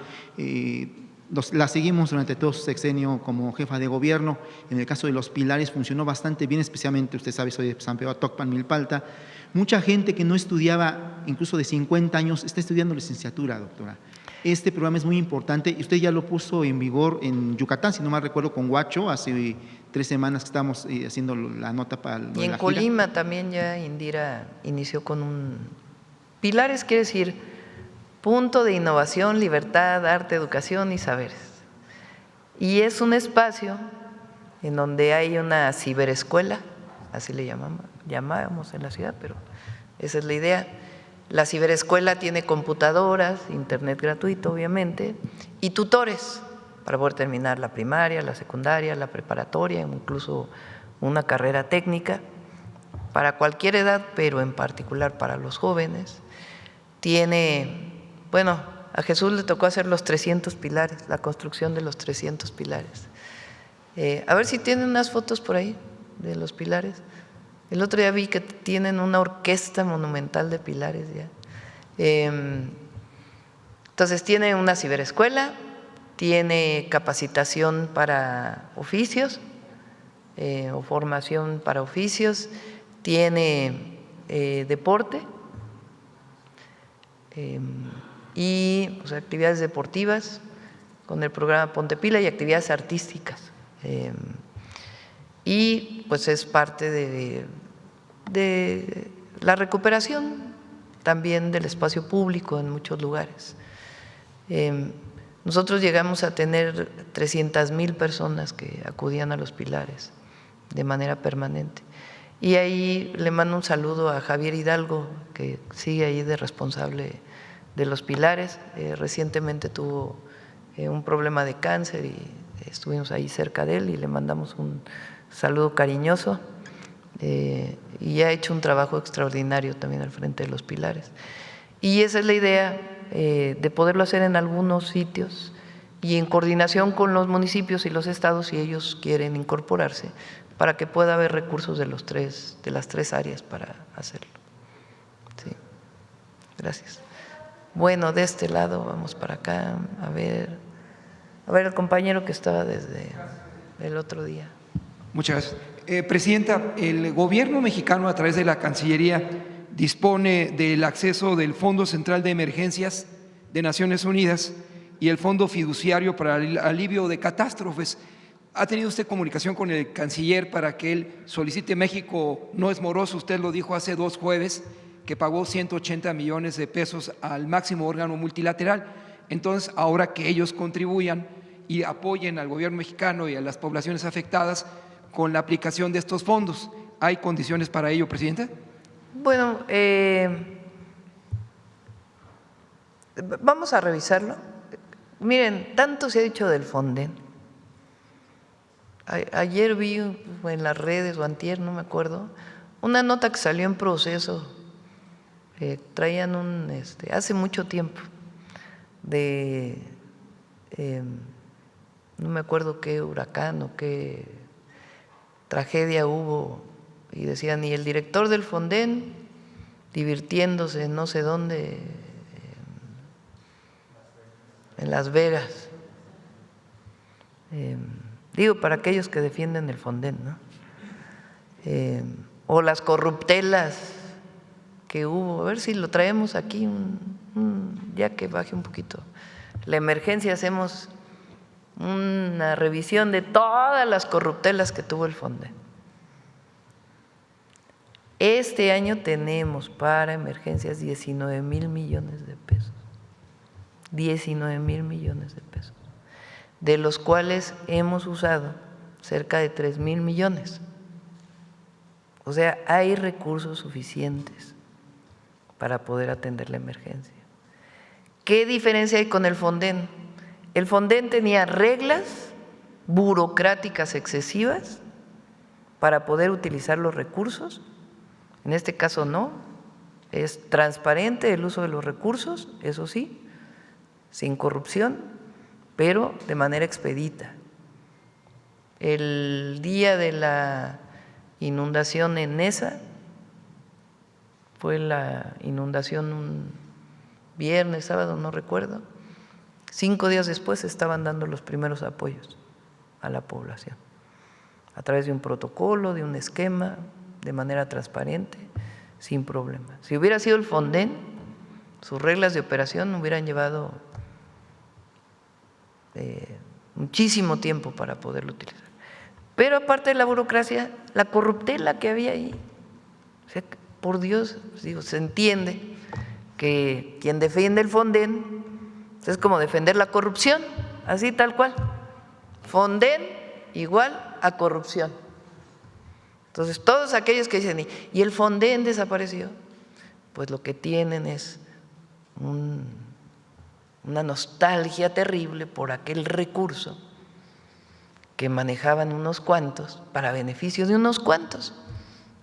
la seguimos durante todo su sexenio como jefa de gobierno. En el caso de los Pilares funcionó bastante bien, especialmente, usted sabe, soy de San Pedro Atocpan, Milpalta. Mucha gente que no estudiaba, incluso de 50 años, está estudiando licenciatura, doctora. Este programa es muy importante y usted ya lo puso en vigor en Yucatán, si no mal recuerdo, con Huacho, hace 3 semanas que estamos haciendo la nota para y en Colima también ya Indira inició con un… Pilares quiere decir punto de innovación, libertad, arte, educación y saberes. Y es un espacio en donde hay una ciberescuela, así le llamábamos en la ciudad, pero esa es la idea. La ciberescuela tiene computadoras, internet gratuito obviamente, y tutores para poder terminar la primaria, la secundaria, la preparatoria, incluso una carrera técnica para cualquier edad, pero en particular para los jóvenes. Tiene, bueno, A Jesús le tocó hacer los 300 pilares, la construcción de los 300 pilares. A ver si tienen unas fotos por ahí de los pilares. El otro día vi que tienen una orquesta monumental de pilares ya. Entonces tiene una ciberescuela, tiene capacitación para oficios o formación para oficios, tiene deporte y actividades deportivas con el programa Ponte Pila y actividades artísticas. Y pues es parte de la recuperación también del espacio público en muchos lugares. Nosotros llegamos a tener 300,000 personas que acudían a los pilares de manera permanente. Y ahí le mando un saludo a Javier Hidalgo, que sigue ahí de responsable de los pilares. Recientemente tuvo un problema de cáncer y estuvimos ahí cerca de él y le mandamos un saludo cariñoso. Y ha hecho un trabajo extraordinario también al frente de los pilares. Y esa es la idea, de poderlo hacer en algunos sitios y en coordinación con los municipios y los estados si ellos quieren incorporarse, para que pueda haber recursos de las tres áreas para hacerlo. Sí. Gracias. Bueno, de este lado vamos para acá, a ver el compañero que estaba desde el otro día. Muchas gracias. Presidenta, el gobierno mexicano a través de la Cancillería dispone del acceso del Fondo Central de Emergencias de Naciones Unidas y el Fondo Fiduciario para el Alivio de Catástrofes. ¿Ha tenido usted comunicación con el canciller para que él solicite? México no es moroso, usted lo dijo hace 2 jueves, que pagó 180 millones de pesos al máximo órgano multilateral. Entonces, ahora que ellos contribuyan y apoyen al gobierno mexicano y a las poblaciones afectadas con la aplicación de estos fondos, ¿hay condiciones para ello, Presidenta? Bueno, vamos a revisarlo. Miren, tanto se ha dicho del Fonden. Ayer vi en las redes, o antier, no me acuerdo, una nota que salió en Proceso. Traían hace mucho tiempo, no me acuerdo qué huracán o qué tragedia hubo, y decían, y el director del Fonden divirtiéndose en no sé dónde, en Las Vegas. Digo, para aquellos que defienden el Fonden, ¿no? O las corruptelas que hubo, a ver si lo traemos aquí, ya que baje un poquito la emergencia, hacemos una revisión de todas las corruptelas que tuvo el Fonden. Este año tenemos para emergencias 19,000 millones de pesos. 19,000 millones de pesos, de los cuales hemos usado cerca de 3,000 millones. O sea, hay recursos suficientes para poder atender la emergencia. ¿Qué diferencia hay con el Fonden? El Fonden tenía reglas burocráticas excesivas para poder utilizar los recursos. En este caso no, es transparente el uso de los recursos, eso sí, sin corrupción, pero de manera expedita. El día de la inundación en Nesa, fue la inundación un viernes, sábado, no recuerdo, 5 días después se estaban dando los primeros apoyos a la población, a través de un protocolo, de un esquema, de manera transparente, sin problema. Si hubiera sido el Fonden, sus reglas de operación hubieran llevado muchísimo tiempo para poderlo utilizar. Pero aparte de la burocracia, la corruptela que había ahí, o sea, por Dios, digo, se entiende que quien defiende el Fonden es como defender la corrupción, así tal cual. Fonden igual a corrupción. Entonces, todos aquellos que dicen, y el Fonden desapareció, pues lo que tienen es una nostalgia terrible por aquel recurso que manejaban unos cuantos para beneficio de unos cuantos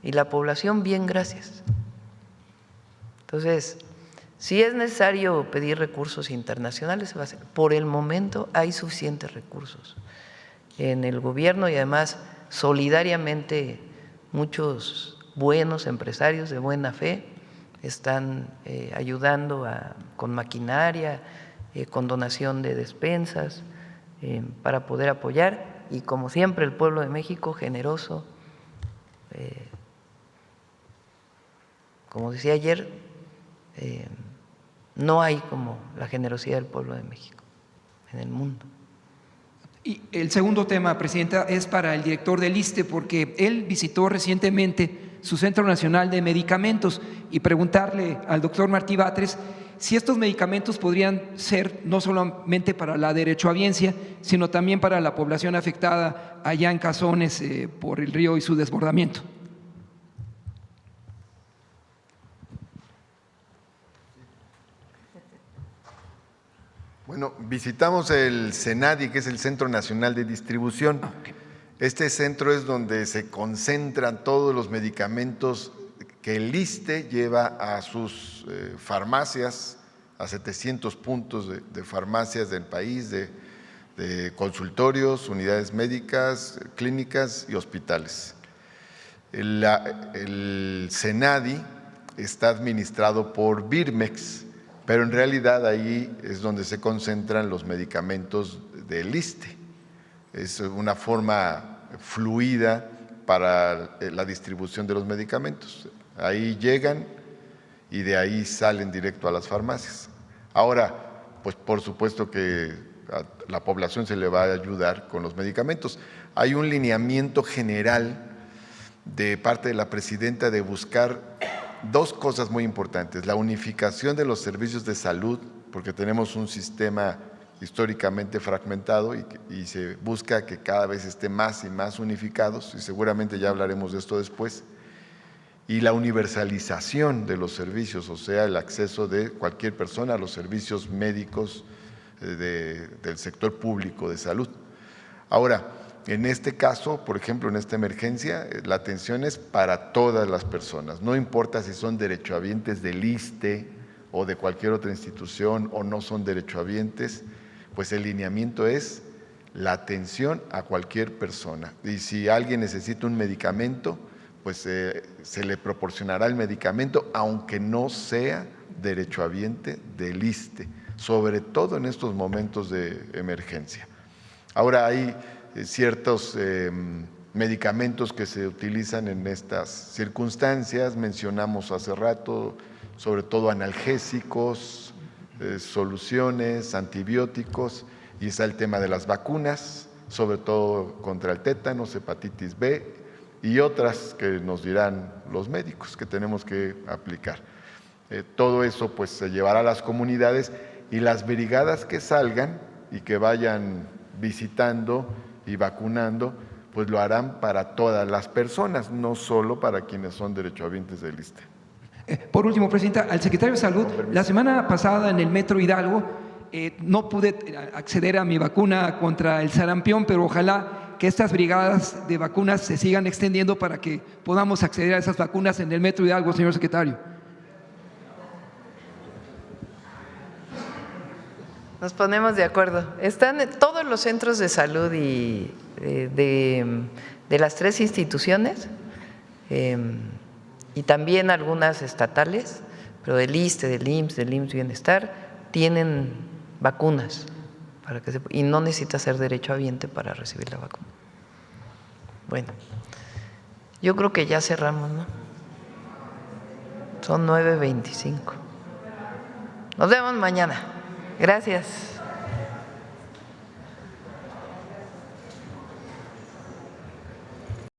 y la población bien, gracias. Entonces, Si es necesario pedir recursos internacionales, se va a hacer. Por el momento hay suficientes recursos en el gobierno y además solidariamente muchos buenos empresarios de buena fe están ayudando con maquinaria, con donación de despensas para poder apoyar, y como siempre el pueblo de México generoso, como decía ayer, no hay como la generosidad del pueblo de México en el mundo. Y el segundo tema, Presidenta, es para el director del ISSSTE, porque él visitó recientemente su Centro Nacional de Medicamentos, y preguntarle al doctor Martí Batres si estos medicamentos podrían ser no solamente para la derechohabiencia, sino también para la población afectada allá en Cazones por el río y su desbordamiento. Bueno, visitamos el CENADI, que es el Centro Nacional de Distribución. Este centro es donde se concentran todos los medicamentos que el ISSSTE lleva a sus farmacias, a 700 puntos de farmacias del país, de consultorios, unidades médicas, clínicas y hospitales. El CENADI está administrado por Birmex, pero en realidad ahí es donde se concentran los medicamentos del ISSSTE. Es una forma fluida para la distribución de los medicamentos. Ahí llegan y de ahí salen directo a las farmacias. Ahora, pues por supuesto que a la población se le va a ayudar con los medicamentos. Hay un lineamiento general de parte de la presidenta de buscar dos cosas muy importantes: la unificación de los servicios de salud, porque tenemos un sistema históricamente fragmentado y se busca que cada vez esté más y más unificados, y seguramente ya hablaremos de esto después, y la universalización de los servicios, o sea, el acceso de cualquier persona a los servicios médicos del sector público de salud. Ahora, en este caso, por ejemplo, en esta emergencia, la atención es para todas las personas, no importa si son derechohabientes del ISSSTE o de cualquier otra institución o no son derechohabientes, pues el lineamiento es la atención a cualquier persona. Y si alguien necesita un medicamento, pues se le proporcionará el medicamento, aunque no sea derechohabiente del ISSSTE, sobre todo en estos momentos de emergencia. Ahora hay ciertos medicamentos que se utilizan en estas circunstancias, mencionamos hace rato, sobre todo analgésicos, soluciones, antibióticos, y está el tema de las vacunas, sobre todo contra el tétanos, hepatitis B y otras que nos dirán los médicos que tenemos que aplicar. Todo eso pues se llevará a las comunidades, y las brigadas que salgan y que vayan visitando y vacunando, pues lo harán para todas las personas, no solo para quienes son derechohabientes del ISSSTE. Por último, Presidenta, al secretario de Salud, la semana pasada en el Metro Hidalgo no pude acceder a mi vacuna contra el sarampión, pero ojalá que estas brigadas de vacunas se sigan extendiendo para que podamos acceder a esas vacunas en el Metro Hidalgo, señor secretario. Nos ponemos de acuerdo. Están todos los centros de salud y de las tres instituciones, y también algunas estatales, pero del ISSSTE, del IMSS, del IMSS Bienestar, tienen vacunas para que y no necesita ser derechohabiente para recibir la vacuna. Bueno, yo creo que ya cerramos, ¿no? Son 9:25. Nos vemos mañana. Gracias.